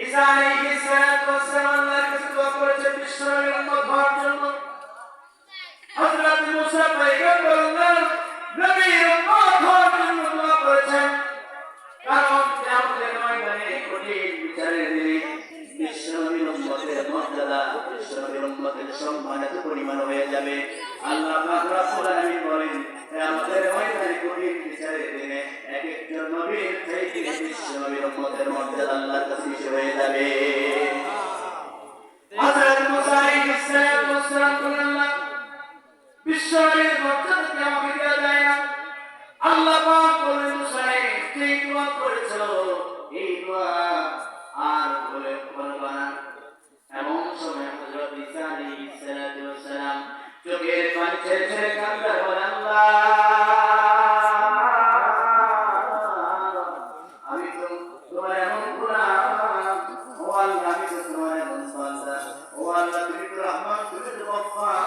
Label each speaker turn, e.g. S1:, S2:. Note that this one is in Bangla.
S1: ঈসা আলাইহিস সালাতু ওয়াস সালাম আল্লাহর কাছে দোয়া করেছেন বিশ্বনবীর উম্মত হওয়ার জন্য। হযরত মুসা পয়গম্বর আল্লাহ নবীর উম্মত হওয়ার জন্য দোয়া করেছেন। কারণ কিয়ামতের ময়দানে কঠিন বিচারের দিনে বিশ্বনবীর উম্মতের মর্যাদা, বিশ্বনবীর উম্মতের সম্মান এত পরিমাণ হয়ে যাবে। আল্লাহ পাক রব্বুল আলামিন বলেন, কিয়ামতের ময়দানে কঠিন বিচারের দিনে এক একজন নবীর চাইতে বিশ্বনবীর উম্মতের মর্যাদা আল্লাহর কাছে বেশি হয়ে যাবে। হযরত মুসা আলাইহিস সালাতু ওয়াস সালাম বলেন, আল্লাহ বিশ্বনবীর মর্যাদা কি আমাকে দেওয়া যায় না? আল্লাহ পাক বলেন, মুসা যে দোয়া করেছো এই দোয়া আর বলে করবা না। এমন সময় হযরত ঈসা আলাইহিস সালাতু ওয়াস সালাম চোখের পানি ছেড়ে ছেড়ে কাঁদতে বলেন, আল্লাহ আমি তো তোমার এমন গোলাম, ও আল্লাহ আমি তো তোমার এমন বান্দা, ও আল্লাহ তুমি তো রহমান, তুমি তো গফফার,